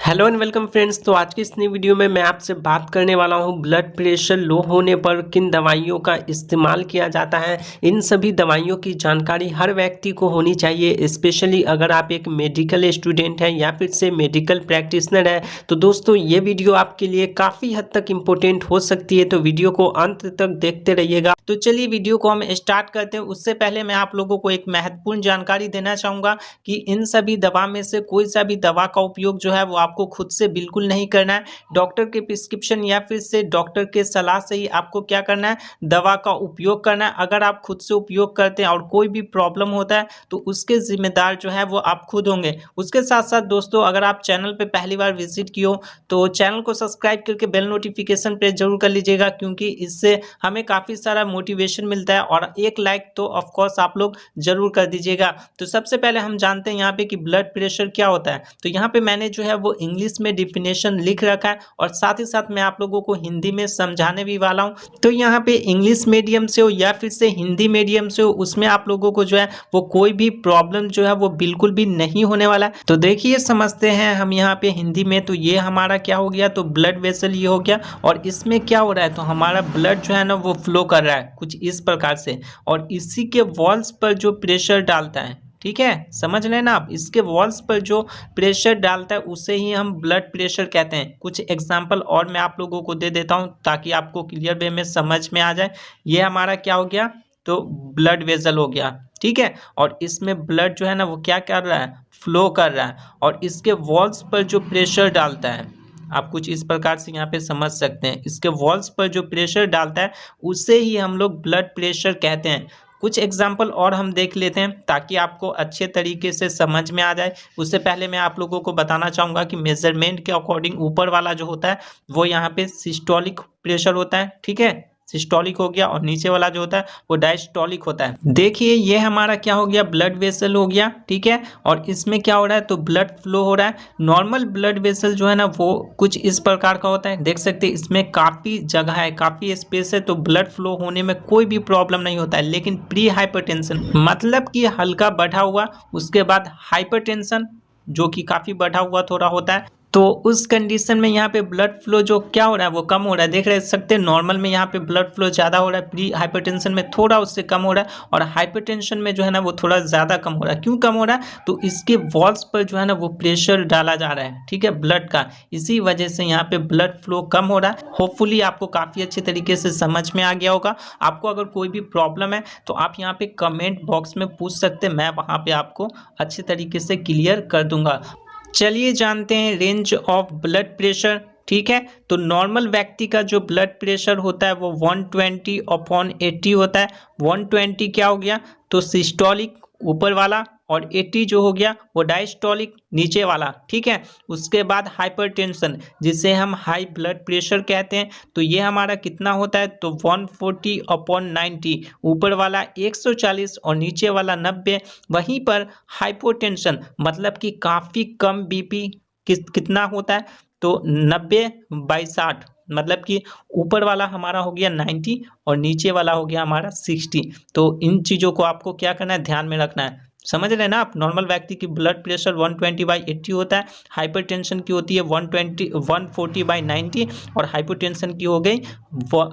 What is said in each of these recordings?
Hello and welcome friends. तो आज की इस नई वीडियो में मैं आपसे बात करने वाला हूं ब्लड प्रेशर लो होने पर किन दवाइयों का इस्तेमाल किया जाता है। इन सभी दवाइयों की जानकारी हर व्यक्ति को होनी चाहिए, स्पेशली अगर आप एक मेडिकल स्टूडेंट हैं या फिर से मेडिकल प्रैक्टिशनर है। तो दोस्तों ये वीडियो आपके लिए काफ़ी हद तक इम्पोर्टेंट हो सकती है, तो वीडियो को अंत तक देखते रहिएगा। तो चलिए वीडियो को हम स्टार्ट करते हैं। उससे पहले मैं आप लोगों को एक महत्वपूर्ण जानकारी देना चाहूँगा कि इन सभी दवा में से कोई सा भी दवा का उपयोग जो है वो आपको खुद से बिल्कुल नहीं करना है। डॉक्टर के प्रिस्क्रिप्शन या फिर से डॉक्टर के सलाह से ही आपको क्या करना है, दवा का उपयोग करना है। अगर आप खुद से उपयोग करते हैं और कोई भी प्रॉब्लम होता है तो उसके जिम्मेदार जो है वो आप खुद होंगे। उसके साथ साथ दोस्तों, अगर आप चैनल पे पहली बार विजिट किए हो तो चैनल को सब्सक्राइब करके बेल नोटिफिकेशन प्रेस जरूर कर लीजिएगा, क्योंकि इससे हमें काफ़ी सारा मोटिवेशन मिलता है। और एक लाइक तो ऑफकोर्स आप लोग जरूर कर दीजिएगा। तो सबसे पहले हम जानते हैं यहाँ पे कि ब्लड प्रेशर क्या होता है। तो यहाँ पे मैंने जो है वो इंग्लिश में डिफिनेशन लिख रखा है और साथ ही साथ मैं आप लोगों को हिंदी में समझाने भी वाला हूँ। तो यहाँ पे इंग्लिश मीडियम से हो या फिर से हिंदी मीडियम से हो, उसमें आप लोगों को जो है वो कोई भी प्रॉब्लम जो है वो बिल्कुल भी नहीं होने वाला है। तो देखिए समझते हैं हम यहाँ पे हिंदी में। तो ये हमारा क्या हो गया, तो ब्लड वेसल ये हो गया और इसमें क्या हो रहा है, तो हमारा ब्लड जो है ना वो फ्लो कर रहा है कुछ इस प्रकार से, और इसी के वॉल्स पर जो प्रेशर डालता है, ठीक है, समझ लें ना आप, इसके वॉल्स पर जो प्रेशर डालता है उसे ही हम ब्लड प्रेशर कहते हैं। कुछ एग्जांपल और मैं आप लोगों को दे देता हूं ताकि आपको क्लियर वे में समझ में आ जाए। ये हमारा क्या हो गया, तो ब्लड वेसल हो गया, ठीक है, और इसमें ब्लड जो है ना वो क्या कर रहा है, फ्लो कर रहा है, और इसके वॉल्स पर जो प्रेशर डालता है, आप कुछ इस प्रकार से यहाँ पे समझ सकते हैं, इसके वॉल्स पर जो प्रेशर डालता है उसे ही हम लोग ब्लड प्रेशर कहते हैं। कुछ एग्जाम्पल और हम देख लेते हैं ताकि आपको अच्छे तरीके से समझ में आ जाए। उससे पहले मैं आप लोगों को बताना चाहूँगा कि मेजरमेंट के अकॉर्डिंग ऊपर वाला जो होता है वो यहाँ पे सिस्टोलिक प्रेशर होता है, ठीक है, सिस्टोलिक हो गया, और नीचे वाला जो होता है वो डायस्टोलिक होता है। देखिए ये हमारा क्या हो गया, ब्लड वेसल हो गया, ठीक है, और इसमें क्या हो रहा है, तो ब्लड फ्लो हो रहा है। नॉर्मल ब्लड वेसल जो है ना वो कुछ इस प्रकार का होता है, देख सकते हैं इसमें काफ़ी जगह है, काफ़ी स्पेस है, तो ब्लड फ्लो होने में कोई भी प्रॉब्लम नहीं होता है। लेकिन प्री हाइपरटेंशन मतलब कि हल्का बढ़ा हुआ, उसके बाद हाइपरटेंशन जो कि काफ़ी बढ़ा हुआ थोड़ा होता है, तो उस कंडीशन में यहाँ पे ब्लड फ्लो जो क्या हो रहा है वो कम हो रहा है। देख रहे सकते हैं नॉर्मल में यहाँ पे ब्लड फ्लो ज़्यादा हो रहा है, प्री हाइपरटेंशन में थोड़ा उससे कम हो रहा है, और हाइपरटेंशन में जो है ना वो थोड़ा ज़्यादा कम हो रहा है। क्यों कम हो रहा है, तो इसके वॉल्स पर जो है ना वो प्रेशर डाला जा रहा है, ठीक है, ब्लड का, इसी वजह से यहाँ पे ब्लड फ्लो कम हो रहा है। होपफुली आपको काफ़ी अच्छे तरीके से समझ में आ गया होगा। आपको अगर कोई भी प्रॉब्लम है तो आप यहाँ पे कमेंट बॉक्स में पूछ सकते हैं, मैं वहाँ पे आपको अच्छे तरीके से क्लियर कर दूंगा। चलिए जानते हैं रेंज ऑफ ब्लड प्रेशर, ठीक है। तो नॉर्मल व्यक्ति का जो ब्लड प्रेशर होता है वो 120/80 होता है। 120 क्या हो गया, तो सिस्टोलिक ऊपर वाला, और 80 जो हो गया वो डायस्टोलिक नीचे वाला, ठीक है। उसके बाद हाइपरटेंशन जिसे हम हाई ब्लड प्रेशर कहते हैं, तो ये हमारा कितना होता है, तो 140/90, ऊपर वाला 140 और नीचे वाला 90। वहीं पर हाइपोटेंशन मतलब कि काफ़ी कम बीपी कितना होता है, तो 90/60, मतलब कि ऊपर वाला हमारा हो गया 90 और नीचे वाला हो गया हमारा 60। तो इन चीज़ों को आपको क्या करना है, ध्यान में रखना है। समझ रहे हैं ना आप, नॉर्मल व्यक्ति की ब्लड प्रेशर 120/80 होता है, हाइपरटेंशन की होती है 140/90, और हाइपोटेंशन की हो गई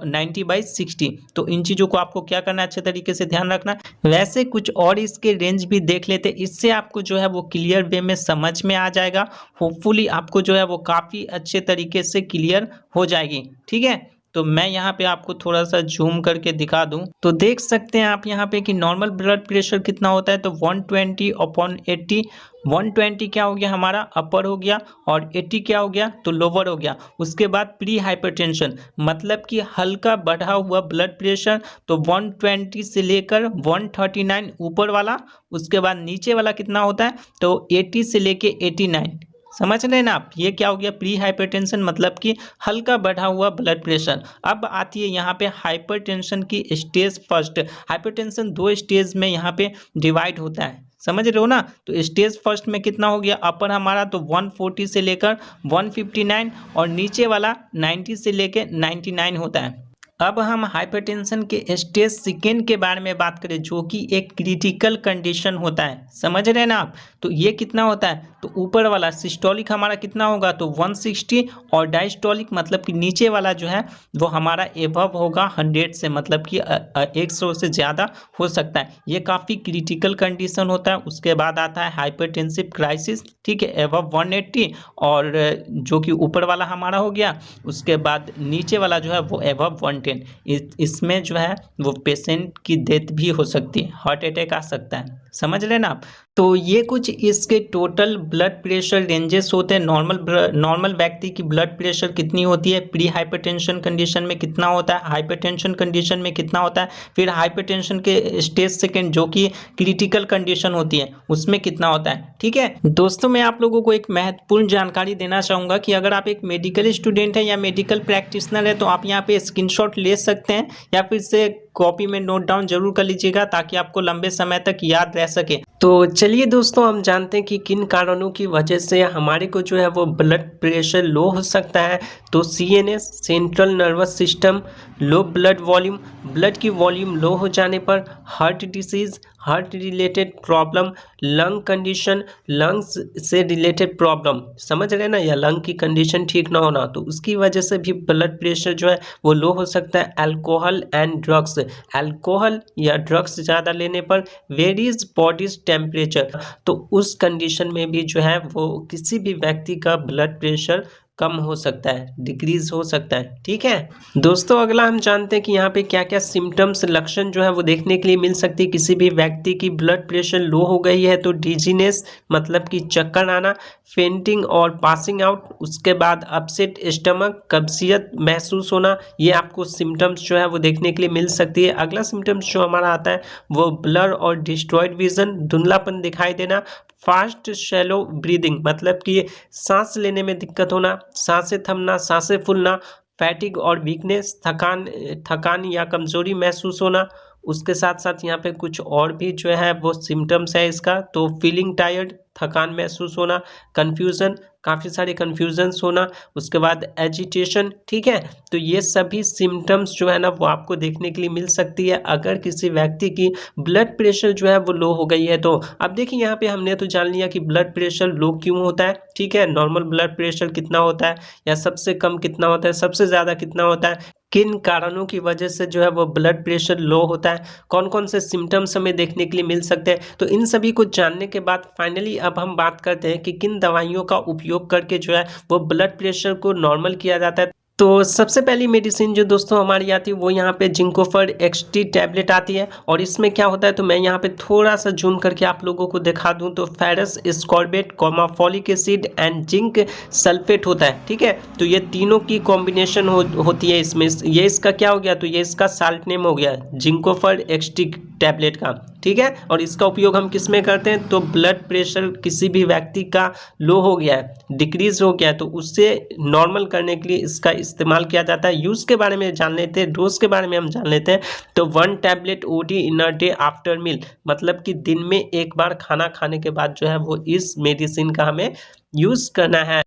90/60। तो इन चीज़ों को आपको क्या करना है, अच्छे तरीके से ध्यान रखना है। वैसे कुछ और इसके रेंज भी देख लेते, इससे आपको जो है वो क्लियर वे में समझ में आ जाएगा। होपफुली आपको जो है वो काफ़ी अच्छे तरीके से क्लियर हो जाएगी, ठीक है। तो मैं यहाँ पे आपको थोड़ा सा जूम करके दिखा दूं, तो देख सकते हैं आप यहाँ पे कि नॉर्मल ब्लड प्रेशर कितना होता है, तो 120/80। 120 क्या हो गया हमारा अपर हो गया, और 80 क्या हो गया, तो लोअर हो गया। उसके बाद प्री हाइपरटेंशन मतलब कि हल्का बढ़ा हुआ ब्लड प्रेशर, तो 120 से लेकर 139 ऊपर वाला, उसके बाद नीचे वाला कितना होता है, तो 80 से लेके 89। समझ रहे हैं ना आप, ये क्या हो गया, प्री हाइपरटेंशन मतलब कि हल्का बढ़ा हुआ ब्लड प्रेशर। अब आती है यहाँ पे हाइपरटेंशन की स्टेज फर्स्ट। हाइपरटेंशन दो स्टेज में यहाँ पे डिवाइड होता है, समझ रहे हो ना। तो स्टेज फर्स्ट में कितना हो गया, अपर हमारा तो 140 से लेकर 159, और नीचे वाला 90 से लेकर 99 होता है। अब हम हाइपरटेंशन के स्टेज सेकेंड के बारे में बात करें, जो कि एक क्रिटिकल कंडीशन होता है। समझ रहे हैं ना आप? तो ये कितना होता है, तो ऊपर वाला सिस्टोलिक हमारा कितना होगा, तो 160, और डायस्टोलिक मतलब कि नीचे वाला जो है वो हमारा एबव होगा 100 से, मतलब कि 100 से ज़्यादा हो सकता है। ये काफ़ी क्रिटिकल कंडीशन होता है। उसके बाद आता है हाइपरटेंसिव क्राइसिस, ठीक है, एबव 180, और जो कि ऊपर वाला हमारा हो गया। उसके बाद नीचे वाला जो है वो एबव 110। इसमें जो है वो पेशेंट की डेथ भी हो सकती है, हार्ट अटैक आ सकता है। समझ लेना आप? तो ये कुछ इसके टोटल ब्लड प्रेशर रेंजेस होते हैं। नॉर्मल व्यक्ति की ब्लड प्रेशर कितनी होती है, प्री हाइपरटेंशन कंडीशन में कितना होता है, हाइपरटेंशन कंडीशन में कितना होता है, फिर हाइपरटेंशन के स्टेज सेकंड जो कि क्रिटिकल कंडीशन होती है उसमें कितना होता है। ठीक है दोस्तों, मैं आप लोगों को एक महत्वपूर्ण जानकारी देना चाहूँगा कि अगर आप एक मेडिकल स्टूडेंट हैं या मेडिकल प्रैक्टिशनर है तो आप यहाँ पे स्क्रीनशॉट ले सकते हैं, या फिर से कॉपी में नोट डाउन जरूर कर लीजिएगा ताकि आपको लंबे समय तक याद रह सके। तो चलिए दोस्तों, हम जानते हैं कि किन कारणों की वजह से हमारे को जो है वो ब्लड प्रेशर लो हो सकता है। तो CNS, central nervous system, low blood volume, blood की वॉल्यूम लो हो जाने पर, heart disease, heart related problem, lung condition, lungs से रिलेटेड प्रॉब्लम, समझ रहे हैं ना, या लंग की कंडीशन ठीक ना होना, तो उसकी वजह से भी ब्लड प्रेशर जो है वो लो हो सकता है। अल्कोहल एंड ड्रग्स, अल्कोहल या ड्रग्स ज़्यादा लेने पर, वेरीज बॉडीज टेम्परेचर, तो उस कंडीशन में भी जो है वो किसी भी व्यक्ति का ब्लड प्रेशर कम हो सकता है, डिक्रीज हो सकता है। ठीक है दोस्तों, अगला हम जानते हैं कि यहाँ पे क्या क्या सिम्टम्स, लक्षण जो है वो देखने के लिए मिल सकती है। किसी भी व्यक्ति की ब्लड प्रेशर लो हो गई है तो डिजीनेस मतलब कि चक्कर आना, फेंटिंग और पासिंग आउट, उसके बाद अपसेट स्टमक, कब्जियत महसूस होना, ये आपको सिम्टम्स जो है वो देखने के लिए मिल सकती है। अगला सिम्टम्स जो हमारा आता है वो ब्लर और डिस्ट्रॉयड विजन, धुंधलापन दिखाई देना, फास्ट शैलो ब्रीदिंग मतलब कि सांस लेने में दिक्कत होना, सांसें थमना, सांसें फूलना, फैटिग और वीकनेस, थकान या कमजोरी महसूस होना। उसके साथ साथ यहाँ पे कुछ और भी जो है वो सिम्टम्स है इसका, तो फीलिंग टायर्ड, थकान महसूस होना, कन्फ्यूज़न, काफ़ी सारे कन्फ्यूजन्स होना, उसके बाद एजिटेशन। ठीक है, तो ये सभी सिम्टम्स जो है ना वो आपको देखने के लिए मिल सकती है अगर किसी व्यक्ति की ब्लड प्रेशर जो है वो लो हो गई है। तो अब देखिए यहाँ पे हमने तो जान लिया कि ब्लड प्रेशर लो क्यों होता है। ठीक है, नॉर्मल ब्लड प्रेशर कितना होता है, या सबसे कम कितना होता है, सबसे ज़्यादा कितना होता है, किन कारणों की वजह से जो है वो ब्लड प्रेशर लो होता है, कौन कौन से सिम्टम्स हमें देखने के लिए मिल सकते हैं। तो इन सभी को जानने के बाद फाइनली अब हम बात करते हैं कि किन दवाइयों का उपयोग करके जो है वो ब्लड प्रेशर को नॉर्मल किया जाता है। तो सबसे पहली मेडिसिन जो दोस्तों हमारी आती है वो यहाँ पे जिंकोफर्ड XT टैबलेट आती है, और इसमें क्या होता है तो मैं यहाँ पे थोड़ा सा जूम करके आप लोगों को दिखा दूँ तो ferrous ascorbate, folic acid and zinc sulphate होता है। ठीक है, तो ये तीनों की कॉम्बिनेशन होती है इसमें। ये इसका क्या हो गया, तो ये इसका साल्ट नेम हो गया जिंकोफर्ड XT टैबलेट का। ठीक है, और इसका उपयोग हम किस में करते हैं, तो ब्लड प्रेशर किसी भी व्यक्ति का लो हो गया है, डिक्रीज हो गया है, तो उससे नॉर्मल करने के लिए इसका इस्तेमाल किया जाता है। यूज़ के बारे में जान लेते हैं, डोज के बारे में हम जान लेते हैं। तो 1 tablet OD in a day after meal, मतलब कि दिन में एक बार खाना खाने के बाद जो है वो इस मेडिसिन का हमें यूज़ करना है।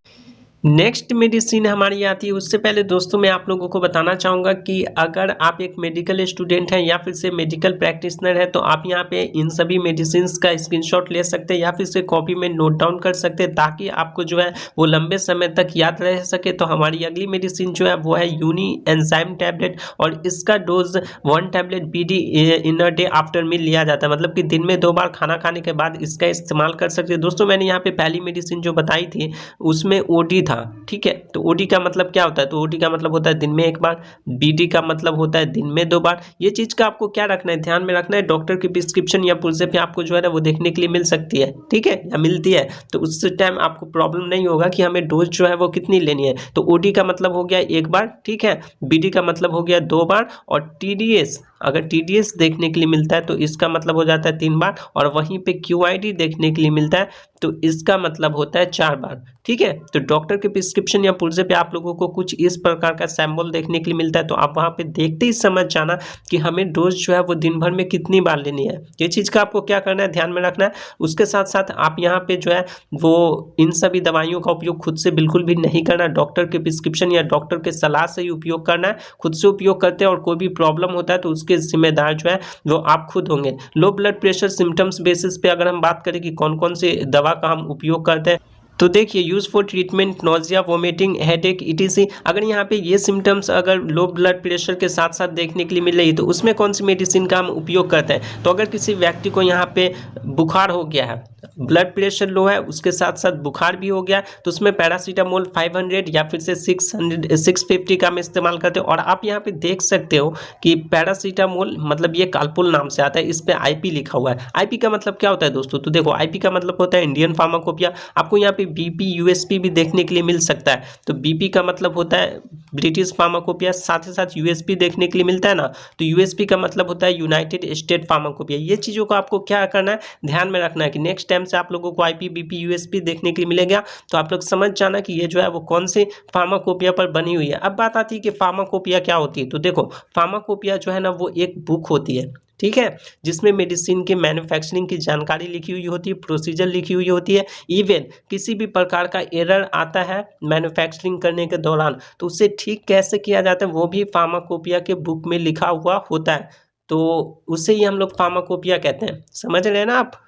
नेक्स्ट मेडिसिन हमारी आती है, उससे पहले दोस्तों मैं आप लोगों को बताना चाहूँगा कि अगर आप एक मेडिकल स्टूडेंट हैं या फिर से मेडिकल प्रैक्टिशनर है तो आप यहाँ पे इन सभी मेडिसिन्स का स्क्रीनशॉट ले सकते हैं या फिर से कॉपी में नोट डाउन कर सकते हैं ताकि आपको जो है वो लंबे समय तक याद रह सके। तो हमारी अगली मेडिसिन जो है वो है यूनी एंजाइम टैबलेट, और इसका dose 1 tablet BD in a day after meal लिया जाता है, मतलब कि दिन में 2 बार खाना खाने के बाद इसका इस्तेमाल कर सकते हैं। दोस्तों मैंने यहाँ पे पहली मेडिसिन जो बताई थी उसमें OD था। ठीक है, तो OD का मतलब क्या होता है, तो OD का मतलब होता है दिन में एक बार, BD का मतलब होता है दिन में 2 बार। ये चीज़ का आपको क्या रखना है, ध्यान में रखना है। डॉक्टर की प्रिस्क्रिप्शन या पुर्जे पे आपको जो है ना वो देखने के लिए मिल सकती है, ठीक है, या मिलती है, तो उस टाइम आपको प्रॉब्लम नहीं होगा कि हमें डोज जो है वो कितनी लेनी है। तो OD का मतलब हो गया 1 बार, ठीक है, BD का मतलब हो गया 2 बार, और TDS, अगर TDS देखने के लिए मिलता है तो इसका मतलब हो जाता है 3 बार, और वहीं पे QID देखने के लिए मिलता है तो इसका मतलब होता है 4 बार। ठीक है, तो डॉक्टर के प्रिस्क्रिप्शन या पुर्जे पे आप लोगों को कुछ इस प्रकार का सैंबल देखने के लिए मिलता है, तो आप वहाँ पे देखते ही समझ जाना कि हमें डोज जो है वो दिन भर में कितनी बार लेनी है। ये चीज़ का आपको क्या करना है, ध्यान में रखना है। उसके साथ साथ आप यहाँ पे जो है वो इन सभी दवाइयों का उपयोग खुद से बिल्कुल भी नहीं करना, डॉक्टर के प्रिस्क्रिप्शन या डॉक्टर के सलाह से ही उपयोग करना है। खुद से उपयोग करते हैं और कोई भी प्रॉब्लम होता है तो उसके जिम्मेदार जो है वो आप खुद होंगे। Low blood pressure symptoms basis पे अगर हम बात करें कि कौन कौन से दवा का हम उपयोग करते हैं, तो देखिए use for treatment nausea, vomiting, headache, etc. अगर यहाँ पे ये सिम्टम्स अगर लो ब्लड प्रेशर के साथ साथ देखने के लिए मिल रही है तो उसमें कौन सी मेडिसिन का हम उपयोग करते हैं। तो अगर किसी व्यक्ति को यहाँ पे बुखार हो गया है, ब्लड प्रेशर लो है, उसके साथ साथ बुखार भी हो गया, तो उसमें पैरासीटामोल 500 या फिर से 650 का हम इस्तेमाल करते हैं। और आप यहाँ पे देख सकते हो कि पैरासीटामोल मतलब ये कालपुल नाम से आता है, इस पे आईपी लिखा हुआ है। आईपी का मतलब क्या होता है दोस्तों, तो देखो आईपी का मतलब होता है इंडियन फार्माकोपिया। आपको यहाँ पे बीपी यूएसपी भी देखने के लिए मिल सकता है, तो बीपी का मतलब होता है ब्रिटिश फार्माकोपिया, साथ ही साथ यूएसपी देखने के लिए मिलता है ना, तो यूएसपी का मतलब होता है यूनाइटेड स्टेट फार्माकोपिया। ये चीज़ों को आपको क्या करना है, ध्यान में रखना है कि नेक्स्ट टाइम से आप लोगों को आईपी बीपी यूएसपी देखने के लिए मिलेगा तो आप लोग समझ जाना कि ये जो है वो कौन सी फार्माकोपिया पर बनी हुई है। अब बात आती है कि फार्माकोपिया क्या होती है, तो देखो फार्माकोपिया जो है ना वो एक बुक होती है, ठीक है, जिसमें मेडिसिन के मैन्युफैक्चरिंग की जानकारी लिखी हुई होती है, प्रोसीजर लिखी हुई होती है। इवन किसी भी प्रकार का एरर आता है मैन्युफैक्चरिंग करने के दौरान तो उसे ठीक कैसे किया जाता है वो भी फार्माकोपिया के बुक में लिखा हुआ होता है, तो उसे ही हम लोग फार्माकोपिया कहते हैं। समझ रहे हैं ना आप।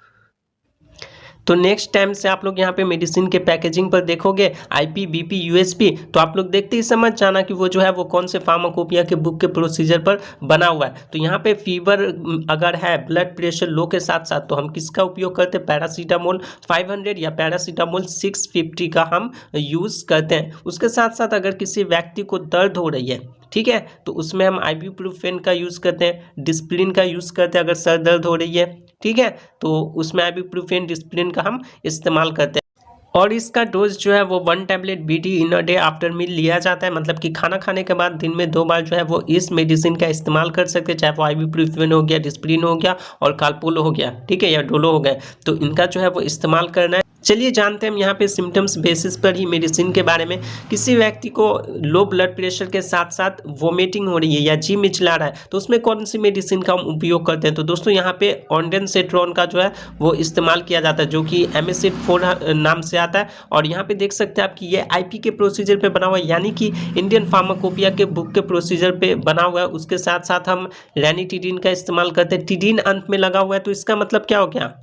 तो नेक्स्ट टाइम से आप लोग यहाँ पे मेडिसिन के पैकेजिंग पर देखोगे आईपी बीपी यूएसपी, तो आप लोग देखते ही समझ जाना कि वो जो है वो कौन से फार्माकोपिया के बुक के प्रोसीजर पर बना हुआ है। तो यहाँ पे फीवर अगर है, ब्लड प्रेशर लो के साथ साथ, तो हम किसका उपयोग करते हैं, पैरासीटामोल 500 या पैरासीटामोल 650 का हम यूज़ करते हैं। उसके साथ साथ अगर किसी व्यक्ति को दर्द हो रही है, ठीक है, तो उसमें हम आइबुप्रोफेन का यूज़ करते हैं, डिस्प्रिन का यूज़ करते हैं अगर सर दर्द हो रही है, ठीक है, तो उसमें आइबुप्रोफेन डिस्प्रिन का हम इस्तेमाल करते हैं। और इसका डोज जो है वो 1 tablet BD in a day after meal लिया जाता है, मतलब कि खाना खाने के बाद दिन में 2 बार जो है वो इस मेडिसिन का इस्तेमाल कर सकते हैं, चाहे वो आइबुप्रोफेन हो गया, डिस्प्रिन हो गया और कालपोलो हो गया, ठीक है, या डोलो हो गया, तो इनका जो है वो इस्तेमाल करना है। चलिए जानते हैं हम यहाँ पे सिम्टम्स बेसिस पर ही मेडिसिन के बारे में। किसी व्यक्ति को लो ब्लड प्रेशर के साथ साथ वोमिटिंग हो रही है या जी मिचला रहा है तो उसमें कौन सी मेडिसिन का हम उपयोग करते हैं, तो दोस्तों यहाँ पे ऑन्डेनसेट्रॉन का जो है वो इस्तेमाल किया जाता है, जो कि एमिसिड 4 नाम से आता है। और यहाँ पे देख सकते हैं आप कि ये आईपी के प्रोसीजर पे बना हुआ है, यानी कि इंडियन फार्माकोपिया के बुक के प्रोसीजर पे बना हुआ है। उसके साथ साथ हम रैनिटिडीन का इस्तेमाल करते हैं, टिडीन अंत में लगा हुआ है, तो इसका मतलब क्या हो गया,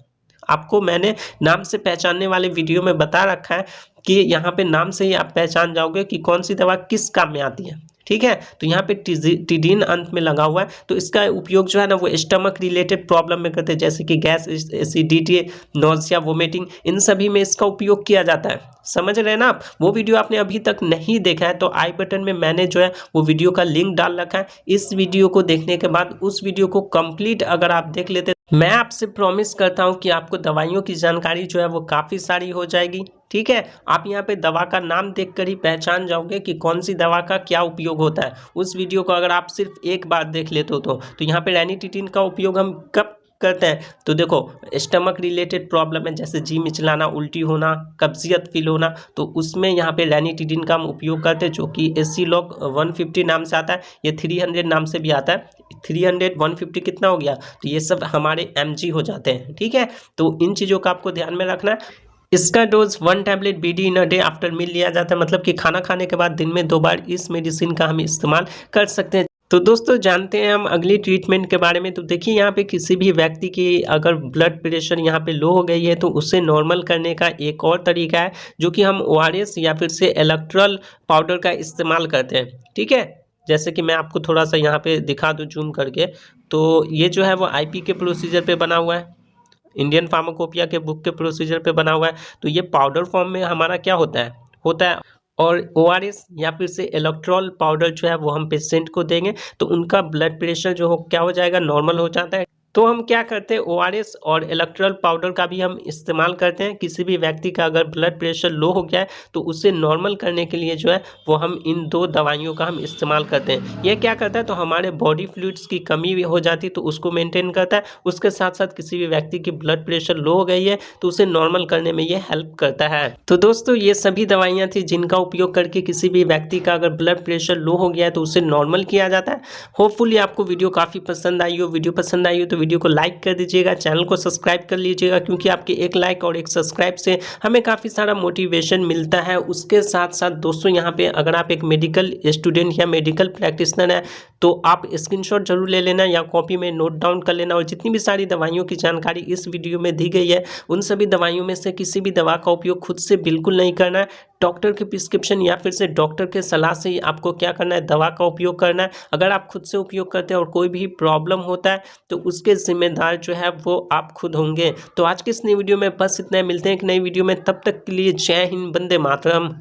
आपको मैंने नाम से पहचानने वाले वीडियो में बता रखा है कि यहाँ पे नाम से ही आप पहचान जाओगे कि कौन सी दवा किस काम में आती है, ठीक है। तो यहाँ पे टिडीन अंत में लगा हुआ है, तो इसका उपयोग जो है ना वो स्टमक रिलेटेड प्रॉब्लम में करते हैं, जैसे कि गैस, एसिडिटी, नोजिया, वोमिटिंग, इन सभी में इसका उपयोग किया जाता है। समझ रहे हैं ना आप। वो वीडियो आपने अभी तक नहीं देखा है तो आई बटन में मैंने जो है वो वीडियो का लिंक डाल रखा है। इस वीडियो को देखने के बाद उस वीडियो को कंप्लीट अगर आप देख लेते, मैं आपसे प्रॉमिस करता हूं कि आपको दवाइयों की जानकारी जो है वो काफ़ी सारी हो जाएगी, ठीक है। आप यहाँ पे दवा का नाम देखकर ही पहचान जाओगे कि कौन सी दवा का क्या उपयोग होता है। उस वीडियो को अगर आप सिर्फ एक बार देख लेते हो तो यहाँ पे रैनिटिडीन का उपयोग हम कब करते हैं, तो देखो स्टमक रिलेटेड प्रॉब्लम है, जैसे जी मिचलाना, उल्टी होना, कब्जियत फील होना, तो उसमें यहाँ पे रैनिटिडीन का हम उपयोग करते हैं, जो कि एसिलॉग 150 नाम से आता है, ये 300 नाम से भी आता है। 300 150 कितना हो गया, तो ये सब हमारे mg हो जाते हैं, ठीक है। तो इन चीज़ों का आपको ध्यान में रखना है। इसका dose 1 tablet BD in a day after meal लिया जाता है, मतलब कि खाना खाने के बाद दिन में 2 बार इस मेडिसिन का हम इस्तेमाल कर सकते हैं। तो दोस्तों जानते हैं हम अगली ट्रीटमेंट के बारे में। तो देखिए यहाँ पे किसी भी व्यक्ति की अगर ब्लड प्रेशर यहाँ पे लो हो गई है तो उसे नॉर्मल करने का एक और तरीका है, जो कि हम ORS या फिर से इलेक्ट्रल पाउडर का इस्तेमाल करते हैं, ठीक है। जैसे कि मैं आपको थोड़ा सा यहाँ पे दिखा दूँ जूम करके, तो ये जो है वो आईपी के प्रोसीजर पे बना हुआ है, इंडियन फार्माकोपिया के बुक के प्रोसीजर पे बना हुआ है। तो ये पाउडर फॉर्म में हमारा क्या होता है और ORS या फिर से इलेक्ट्रॉल पाउडर जो है वो हम पेशेंट को देंगे तो उनका ब्लड प्रेशर जो हो क्या हो जाएगा, नॉर्मल हो जाता है, तो हम क्या करते हैं, ओआरएस और इलेक्ट्रोल पाउडर का भी हम इस्तेमाल करते हैं। किसी भी व्यक्ति का अगर ब्लड प्रेशर लो हो गया है तो उसे नॉर्मल करने के लिए जो है वो हम इन 2 दवाइयों का हम इस्तेमाल करते हैं। ये क्या करता है, तो हमारे बॉडी फ्लूइड्स की कमी भी हो जाती है तो उसको मेंटेन करता है। उसके साथ साथ किसी भी व्यक्ति की ब्लड प्रेशर लो हो गई है तो उसे नॉर्मल करने में ये हेल्प करता है। तो दोस्तों ये सभी दवाइयाँ थी जिनका उपयोग करके किसी भी व्यक्ति का अगर ब्लड प्रेशर लो हो गया है तो उसे नॉर्मल किया जाता है। होपफुली आपको वीडियो काफ़ी पसंद आई हो। वीडियो पसंद आई हो तो वीडियो को लाइक कर दीजिएगा, चैनल को सब्सक्राइब कर लीजिएगा, क्योंकि आपके एक लाइक और एक सब्सक्राइब से हमें काफ़ी सारा मोटिवेशन मिलता है। उसके साथ साथ दोस्तों यहाँ पे अगर आप एक मेडिकल स्टूडेंट या मेडिकल प्रैक्टिशनर है तो आप स्क्रीनशॉट जरूर ले लेना या कॉपी में नोट डाउन कर लेना। और जितनी भी सारी दवाइयों की जानकारी इस वीडियो में दी गई है उन सभी दवाइयों में से किसी भी दवा का उपयोग खुद से बिल्कुल नहीं करना है। डॉक्टर के प्रिस्क्रिप्शन या फिर से डॉक्टर के सलाह से ही आपको क्या करना है, दवा का उपयोग करना है। अगर आप खुद से उपयोग करते हैं और कोई भी प्रॉब्लम होता है तो उसके जिम्मेदार जो है वो आप खुद होंगे। तो आज की इस नई वीडियो में बस इतना ही। मिलते हैं एक नई वीडियो में, तब तक के लिए जय हिंद, वंदे मातरम।